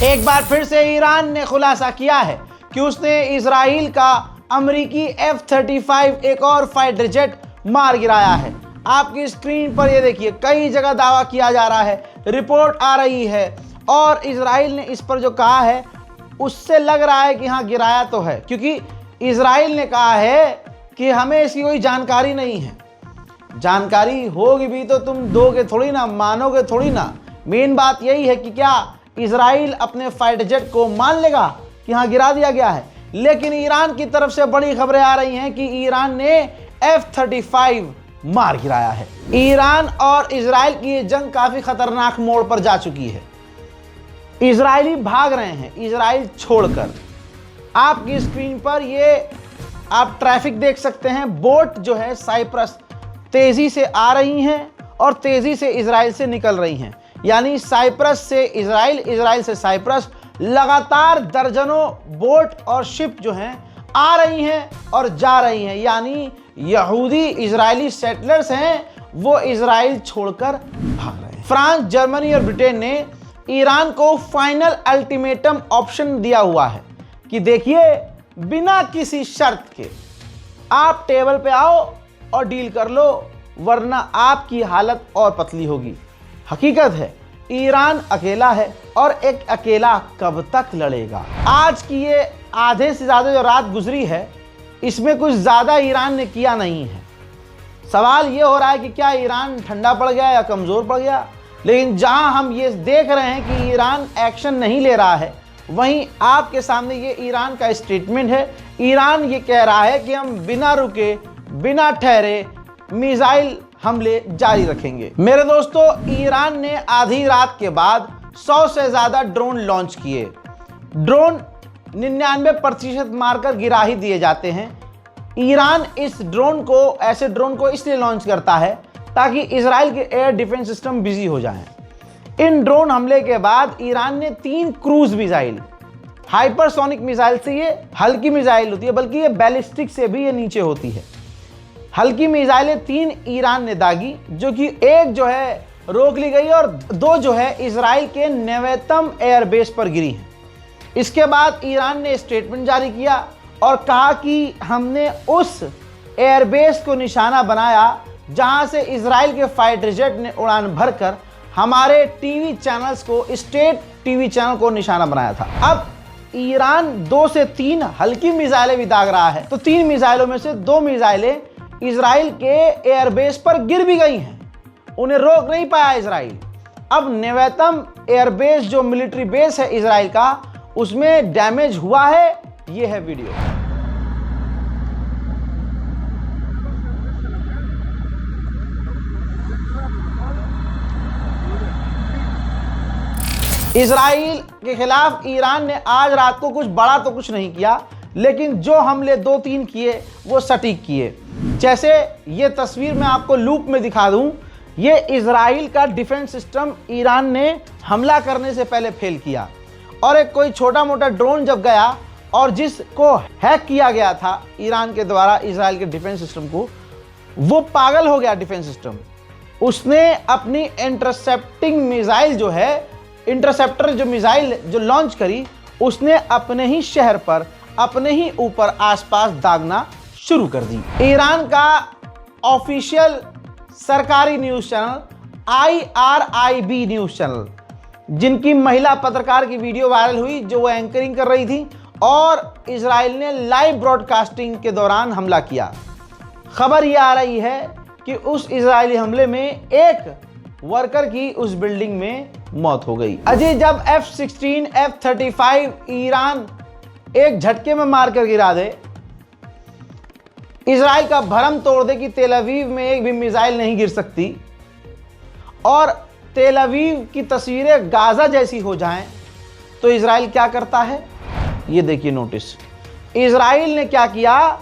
एक बार फिर से ईरान ने खुलासा किया है कि उसने इजराइल का अमेरिकी F-35 एक और फाइटर जेट मार गिराया है। आपकी स्क्रीन पर ये देखिए, कई जगह दावा किया जा रहा है, रिपोर्ट आ रही है और इजराइल ने इस पर जो कहा है उससे लग रहा है कि हाँ गिराया तो है, क्योंकि इजराइल ने कहा है कि हमें इसकी कोई जानकारी नहीं है। जानकारी होगी भी तो तुम दोगे थोड़ी ना, मानोगे थोड़ी ना। मेन बात यही है कि क्या इजराइल अपने फाइटर जेट को मान लेगा कि हाँ गिरा दिया गया है। लेकिन ईरान की तरफ से बड़ी खबरें आ रही हैं कि ईरान ने F-35 मार गिराया है। ईरान और इजराइल की ये जंग काफी खतरनाक मोड़ पर जा चुकी है। इजरायली भाग रहे हैं इजराइल छोड़कर। आपकी स्क्रीन पर ये आप ट्रैफिक देख सकते हैं। बोट जो है साइप्रस तेजी से आ रही हैं और तेजी से इजराइल से निकल रही हैं। यानी साइप्रस से इजराइल, इजराइल से साइप्रस, लगातार दर्जनों बोट और शिप जो हैं आ रही हैं और जा रही हैं। यानी यहूदी इजरायली सेटलर्स हैं, वो इजराइल छोड़कर भाग रहे हैं। फ्रांस, जर्मनी और ब्रिटेन ने ईरान को फाइनल अल्टीमेटम ऑप्शन दिया हुआ है कि देखिए, बिना किसी शर्त के आप टेबल पे आओ और डील कर लो, वरना आपकी हालत और पतली होगी। हकीकत है ईरान अकेला है और एक अकेला कब तक लड़ेगा। आज की ये आधे से ज़्यादा जो रात गुजरी है, इसमें कुछ ज़्यादा ईरान ने किया नहीं है। सवाल ये हो रहा है कि क्या ईरान ठंडा पड़ गया या कमज़ोर पड़ गया। लेकिन जहां हम ये देख रहे हैं कि ईरान एक्शन नहीं ले रहा है, वहीं आपके सामने ये ईरान का स्टेटमेंट है। ईरान ये कह रहा है कि हम बिना रुके, बिना ठहरे मिसाइल हमले जारी रखेंगे। मेरे दोस्तों, ईरान ने आधी रात के बाद 100 से ज़्यादा ड्रोन लॉन्च किए। ड्रोन 99% मारकर गिरा ही दिए जाते हैं। ईरान इस ड्रोन को, ऐसे ड्रोन को इसलिए लॉन्च करता है ताकि इजराइल के एयर डिफेंस सिस्टम बिजी हो जाएं। इन ड्रोन हमले के बाद ईरान ने 3 क्रूज मिसाइल, हाइपरसोनिक मिसाइल से ये हल्की मिसाइल होती है, बल्कि ये बैलिस्टिक से भी ये नीचे होती है। हल्की मिसाइलें 3 ईरान ने दागी, जो कि एक जो है रोक ली गई और 2 जो है इजराइल के नेवेतम एयरबेस पर गिरी हैं। इसके बाद ईरान ने स्टेटमेंट जारी किया और कहा कि हमने उस एयरबेस को निशाना बनाया जहां से इजराइल के फाइटर जेट ने उड़ान भरकर हमारे टीवी चैनल्स को, स्टेट टीवी चैनल को निशाना बनाया था। अब ईरान 2 से 3 हल्की मिसाइलें भी दाग रहा है, तो 3 मिसाइलों में से 2 मिसाइलें इजराइल के एयरबेस पर गिर भी गई हैं। उन्हें रोक नहीं पाया इजराइल। अब नेवेतम एयरबेस जो मिलिट्री बेस है इजराइल का, उसमें डैमेज हुआ है। ये है वीडियो। इजराइल के खिलाफ ईरान ने आज रात को कुछ बड़ा तो कुछ नहीं किया, लेकिन जो हमले 2-3 किए वो सटीक किए। जैसे ये तस्वीर मैं आपको लूप में दिखा दूं, ये इजराइल का डिफेंस सिस्टम ईरान ने हमला करने से पहले फेल किया, और एक कोई छोटा मोटा ड्रोन जब गया और जिसको हैक किया गया था ईरान के द्वारा इजराइल के डिफेंस सिस्टम को, वो पागल हो गया डिफेंस सिस्टम। उसने अपनी इंटरसेप्टिंग मिसाइल जो है, इंटरसेप्टर जो मिसाइल जो लॉन्च करी, उसने अपने ही शहर पर, अपने ही ऊपर आसपास दागना शुरू कर दी। ईरान का ऑफिशियल सरकारी news channel IRIB news channel, जिनकी महिला पत्रकार की वीडियो वायरल हुई जो वो एंकरिंग कर रही थी, और इजराइल ने लाइव ब्रॉडकास्टिंग के दौरान हमला किया। खबर ये आ रही है कि उस इजरायली हमले में एक वर्कर की उस बिल्डिंग में मौत हो गई। अजय, जब F-16, F-35 ईरान एक झटके में मारकर गिरा दे, इजराइल का भरम तोड़ दे कि तेल अवीव में एक भी मिसाइल नहीं गिर सकती, और तेल अवीव की तस्वीरें गाजा जैसी हो जाएं, तो इजराइल क्या करता है? ये देखिए नोटिस। इजराइल ने क्या किया?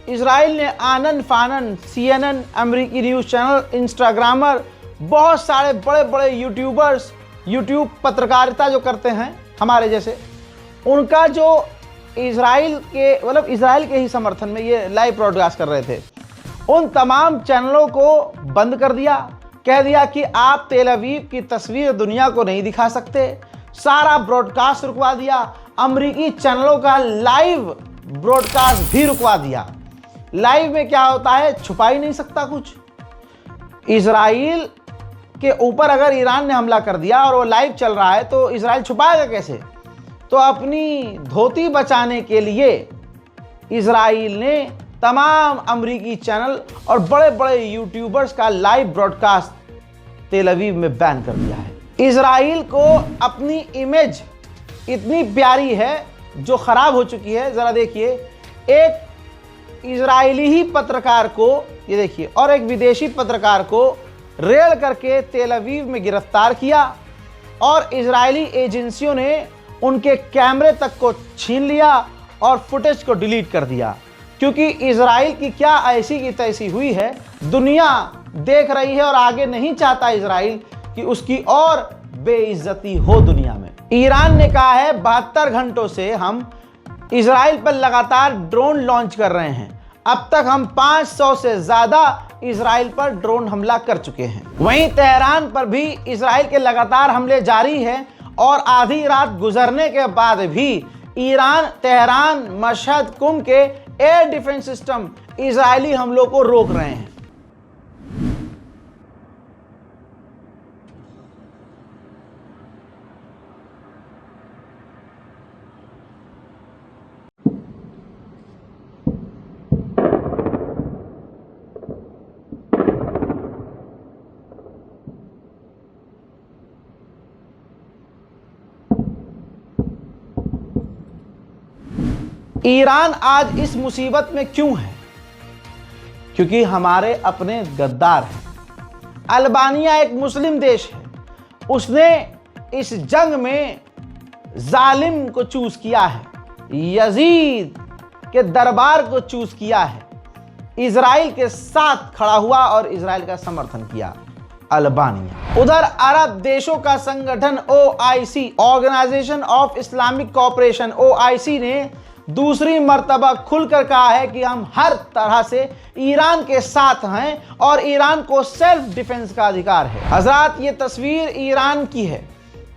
इजराइल ने आनन फानन, CNN, अमेरिकी न्यूज़ चैनल, इंस्टाग्रामर, बहुत सारे बड़े बड़े यूट्यूबर्स, यूट्यूब पत्रकारिता जो करते हैं हमारे जैसे, उनका जो इजराइल के, मतलब इजराइल के ही समर्थन में ये लाइव ब्रॉडकास्ट कर रहे थे, उन तमाम चैनलों को बंद कर दिया। कह दिया कि आप तेल अवीव की तस्वीर दुनिया को नहीं दिखा सकते, सारा ब्रॉडकास्ट रुकवा दिया, अमेरिकी चैनलों का लाइव ब्रॉडकास्ट भी रुकवा दिया। लाइव में क्या होता है, छुपा ही नहीं सकता कुछ। इजराइल के ऊपर अगर ईरान ने हमला कर दिया और वो लाइव चल रहा है तो इजराइल छुपाएगा कैसे? तो अपनी धोती बचाने के लिए इजराइल ने तमाम अमेरिकी चैनल और बड़े बड़े यूट्यूबर्स का लाइव ब्रॉडकास्ट तेल अवीव में बैन कर दिया है। इजराइल को अपनी इमेज इतनी प्यारी है जो खराब हो चुकी है। ज़रा देखिए, एक इजरायली ही पत्रकार को, ये देखिए, और एक विदेशी पत्रकार को रेड करके तेल अवीव में गिरफ्तार किया और इजरायली एजेंसियों ने उनके कैमरे तक को छीन लिया और फुटेज को डिलीट कर दिया, क्योंकि इजराइल की क्या ऐसी की तैसी हुई है, दुनिया देख रही है और आगे नहीं चाहता इजराइल कि उसकी और बेइज्जती हो दुनिया में। ईरान ने कहा है 72 घंटों से हम इजराइल पर लगातार ड्रोन लॉन्च कर रहे हैं। अब तक हम 500 से ज़्यादा इजराइल पर ड्रोन हमला कर चुके हैं। वहीं तेहरान पर भी इजराइल के लगातार हमले जारी हैं और आधी रात गुजरने के बाद भी ईरान, तेहरान, मशहद, कुम के एयर डिफेंस सिस्टम इजरायली हमलों को रोक रहे हैं। ईरान आज इस मुसीबत में क्यों है? क्योंकि हमारे अपने गद्दार हैं। अल्बानिया एक मुस्लिम देश है, उसने इस जंग में जालिम को चूज किया है, यजीद के दरबार को चूज किया है, इजराइल के साथ खड़ा हुआ और इजराइल का समर्थन किया अल्बानिया। उधर अरब देशों का संगठन OIC, organisation of Islamic cooperation, OIC ने दूसरी मर्तबा खुलकर कहा है कि हम हर तरह से ईरान के साथ हैं और ईरान को सेल्फ डिफेंस का अधिकार है। हजरात, ये तस्वीर ईरान की है।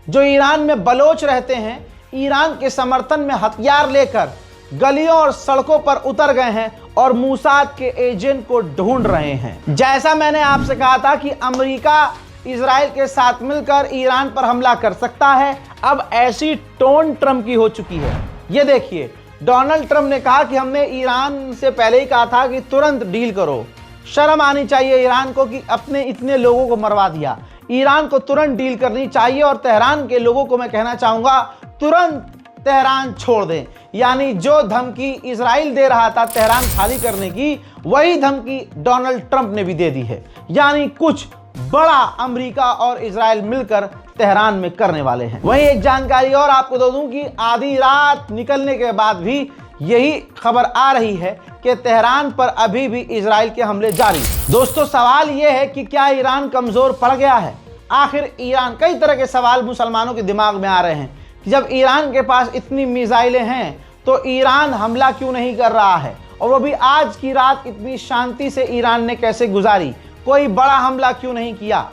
जो ईरान में बलोच रहते हैं, ईरान के समर्थन में हथियार लेकर गलियों और सड़कों पर उतर गए हैं और मूसाद के एजेंट को ढूंढ रहे हैं। जैसा मैंने आपसे कहा था कि अमेरिका इजराइल के साथ मिलकर ईरान पर हमला कर सकता है, अब ऐसी टोन ट्रंप की हो चुकी है। ये देखिए, डोनाल्ड ट्रंप ने कहा कि हमने ईरान से पहले ही कहा था कि तुरंत डील करो। शर्म आनी चाहिए ईरान को कि अपने इतने लोगों को मरवा दिया। ईरान को तुरंत डील करनी चाहिए और तेहरान के लोगों को मैं कहना चाहूँगा, तुरंत तेहरान छोड़ दें। यानी जो धमकी इजराइल दे रहा था तेहरान खाली करने की, वही धमकी डोनाल्ड ट्रंप ने भी दे दी है। यानी कुछ बड़ा अमेरिका और इजराइल मिलकर तेहरान में करने वाले हैं। वहीं एक जानकारी और आपको दे दूं कि आधी रात निकलने के बाद भी यही खबर आ रही है कि तेहरान पर अभी भी इजराइल के हमले जारी। दोस्तों, सवाल यह है कि क्या ईरान कमजोर पड़ गया है? आखिर ईरान, कई तरह के सवाल मुसलमानों के दिमाग में आ रहे हैं कि जब ईरान के पास इतनी मिसाइलें हैं तो ईरान हमला क्यों नहीं कर रहा है, और वो भी आज की रात इतनी शांति से ईरान ने कैसे गुजारी, कोई बड़ा हमला क्यों नहीं किया?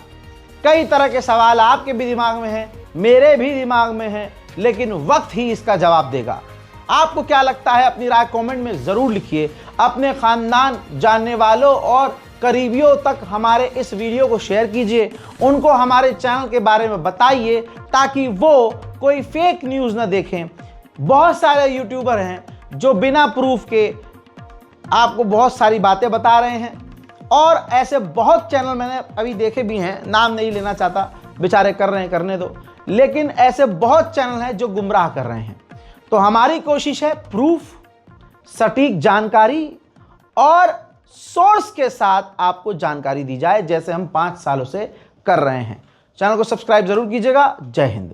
कई तरह के सवाल आपके भी दिमाग में हैं, मेरे भी दिमाग में हैं, लेकिन वक्त ही इसका जवाब देगा। आपको क्या लगता है? अपनी राय कमेंट में ज़रूर लिखिए। अपने ख़ानदान, जानने वालों और करीबियों तक हमारे इस वीडियो को शेयर कीजिए, उनको हमारे चैनल के बारे में बताइए ताकि वो कोई फेक न्यूज़ ना देखें। बहुत सारे यूट्यूबर हैं जो बिना प्रूफ के आपको बहुत सारी बातें बता रहे हैं, और ऐसे बहुत चैनल मैंने अभी देखे भी हैं, नाम नहीं लेना चाहता, बेचारे कर रहे हैं, करने दो, लेकिन ऐसे बहुत चैनल हैं जो गुमराह कर रहे हैं। तो हमारी कोशिश है प्रूफ, सटीक जानकारी और सोर्स के साथ आपको जानकारी दी जाए, जैसे हम 5 सालों से कर रहे हैं। चैनल को सब्सक्राइब जरूर कीजिएगा। जय हिंद।